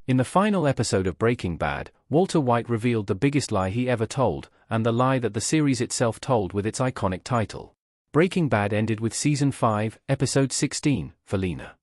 In the final episode of Breaking Bad, Walter White revealed the biggest lie he ever told, and the lie that the series itself told with its iconic title. Breaking Bad ended with Season 5, Episode 16, Felina.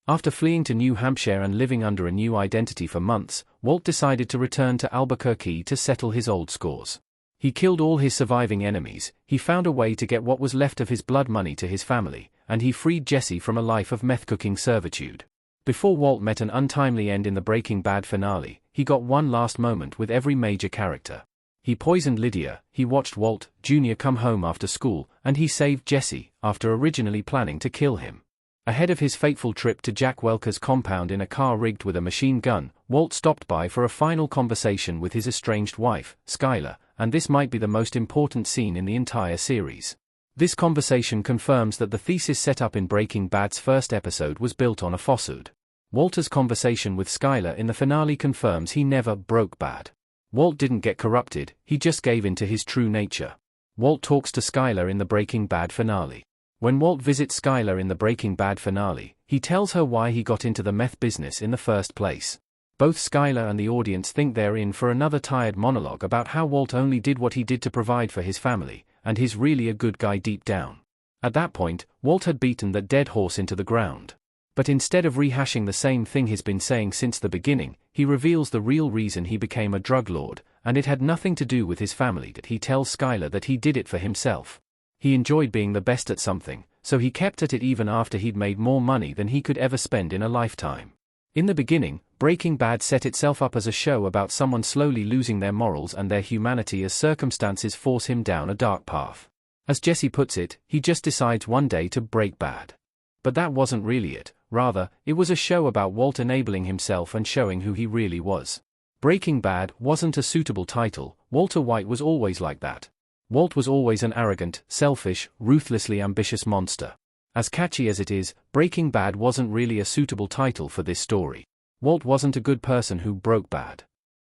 After fleeing to New Hampshire and living under a new identity for months, Walt decided to return to Albuquerque to settle his old scores. He killed all his surviving enemies, he found a way to get what was left of his blood money to his family, and he freed Jesse from a life of meth-cooking servitude. Before Walt met an untimely end in the Breaking Bad finale, he got one last moment with every major character. He poisoned Lydia, he watched Walt Jr. come home after school, and he saved Jesse, after originally planning to kill him. Ahead of his fateful trip to Jack Welker's compound in a car rigged with a machine gun, Walt stopped by for a final conversation with his estranged wife, Skyler, and this might be the most important scene in the entire series. This conversation confirms that the thesis set up in Breaking Bad's first episode was built on a falsehood. Walter's conversation with Skyler in the finale confirms he never broke bad. Walt didn't get corrupted, he just gave in to his true nature. Walt talks to Skyler in the Breaking Bad finale. When Walt visits Skyler in the Breaking Bad finale, he tells her why he got into the meth business in the first place. Both Skyler and the audience think they're in for another tired monologue about how Walt only did what he did to provide for his family, and he's really a good guy deep down. At that point, Walt had beaten that dead horse into the ground. But instead of rehashing the same thing he's been saying since the beginning, he reveals the real reason he became a drug lord, and it had nothing to do with his family. That he tells Skyler that he did it for himself. He enjoyed being the best at something, so he kept at it even after he'd made more money than he could ever spend in a lifetime. In the beginning, Breaking Bad set itself up as a show about someone slowly losing their morals and their humanity as circumstances force him down a dark path. As Jesse puts it, he just decides one day to break bad. But that wasn't really it. Rather, it was a show about Walt enabling himself and showing who he really was. Breaking Bad wasn't a suitable title. Walter White was always like that. Walt was always an arrogant, selfish, ruthlessly ambitious monster. As catchy as it is, Breaking Bad wasn't really a suitable title for this story. Walt wasn't a good person who broke bad.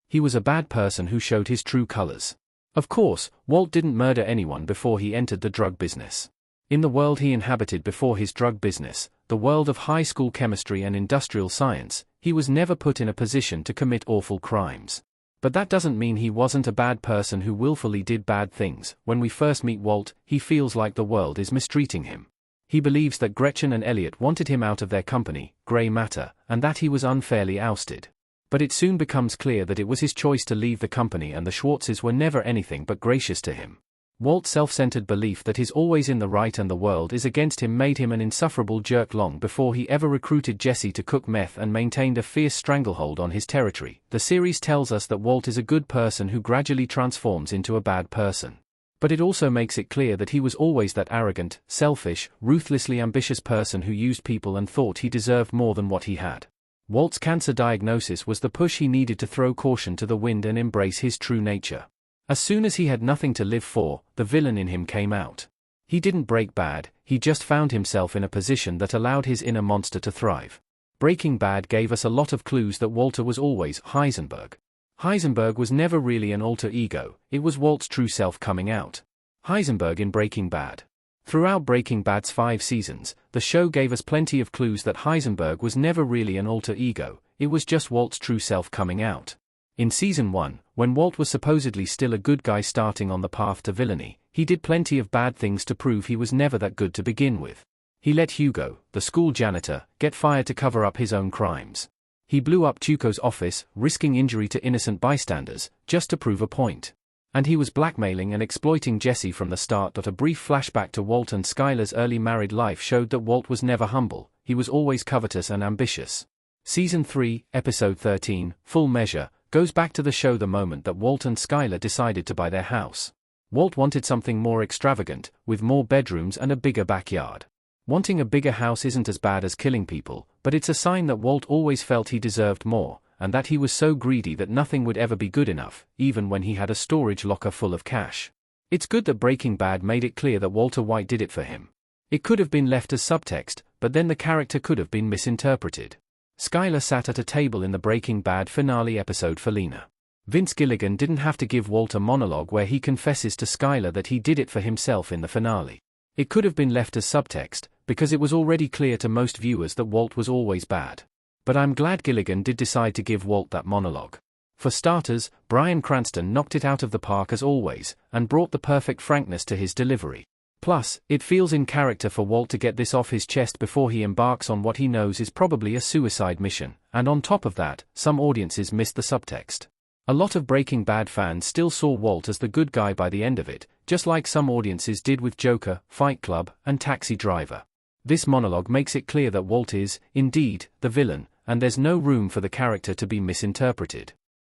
He was a bad person who showed his true colors. Of course, Walt didn't murder anyone before he entered the drug business. In the world he inhabited before his drug business, the world of high school chemistry and industrial science, he was never put in a position to commit awful crimes. But that doesn't mean he wasn't a bad person who willfully did bad things. When we first meet Walt, he feels like the world is mistreating him. He believes that Gretchen and Elliot wanted him out of their company, Gray Matter, and that he was unfairly ousted. But it soon becomes clear that it was his choice to leave the company, and the Schwartzes were never anything but gracious to him. Walt's self-centered belief that he's always in the right and the world is against him made him an insufferable jerk long before he ever recruited Jesse to cook meth and maintained a fierce stranglehold on his territory. The series tells us that Walt is a good person who gradually transforms into a bad person. But it also makes it clear that he was always that arrogant, selfish, ruthlessly ambitious person who used people and thought he deserved more than what he had. Walt's cancer diagnosis was the push he needed to throw caution to the wind and embrace his true nature. As soon as he had nothing to live for, the villain in him came out. He didn't break bad, he just found himself in a position that allowed his inner monster to thrive. Breaking Bad gave us a lot of clues that Walter was always Heisenberg. Heisenberg was never really an alter ego, it was Walt's true self coming out. Heisenberg in Breaking Bad. Throughout Breaking Bad's 5 seasons, the show gave us plenty of clues that Heisenberg was never really an alter ego, it was just Walt's true self coming out. In Season 1, when Walt was supposedly still a good guy starting on the path to villainy, he did plenty of bad things to prove he was never that good to begin with. He let Hugo, the school janitor, get fired to cover up his own crimes. He blew up Tuco's office, risking injury to innocent bystanders, just to prove a point. And he was blackmailing and exploiting Jesse from the start. A brief flashback to Walt and Skyler's early married life showed that Walt was never humble, he was always covetous and ambitious. Season 3, Episode 13, Full Measure, goes back to the show the moment that Walt and Skyler decided to buy their house. Walt wanted something more extravagant, with more bedrooms and a bigger backyard. Wanting a bigger house isn't as bad as killing people, but it's a sign that Walt always felt he deserved more, and that he was so greedy that nothing would ever be good enough, even when he had a storage locker full of cash. It's good that Breaking Bad made it clear that Walter White did it for him. It could have been left as subtext, but then the character could have been misinterpreted. Skyler sat at a table in the Breaking Bad finale episode Felina. Vince Gilligan didn't have to give Walt a monologue where he confesses to Skyler that he did it for himself in the finale. It could have been left as subtext, because it was already clear to most viewers that Walt was always bad. But I'm glad Gilligan did decide to give Walt that monologue. For starters, Bryan Cranston knocked it out of the park as always, and brought the perfect frankness to his delivery. Plus, it feels in character for Walt to get this off his chest before he embarks on what he knows is probably a suicide mission, and on top of that, some audiences missed the subtext. A lot of Breaking Bad fans still saw Walt as the good guy by the end of it, just like some audiences did with Joker, Fight Club, and Taxi Driver. This monologue makes it clear that Walt is, indeed, the villain, and there's no room for the character to be misinterpreted.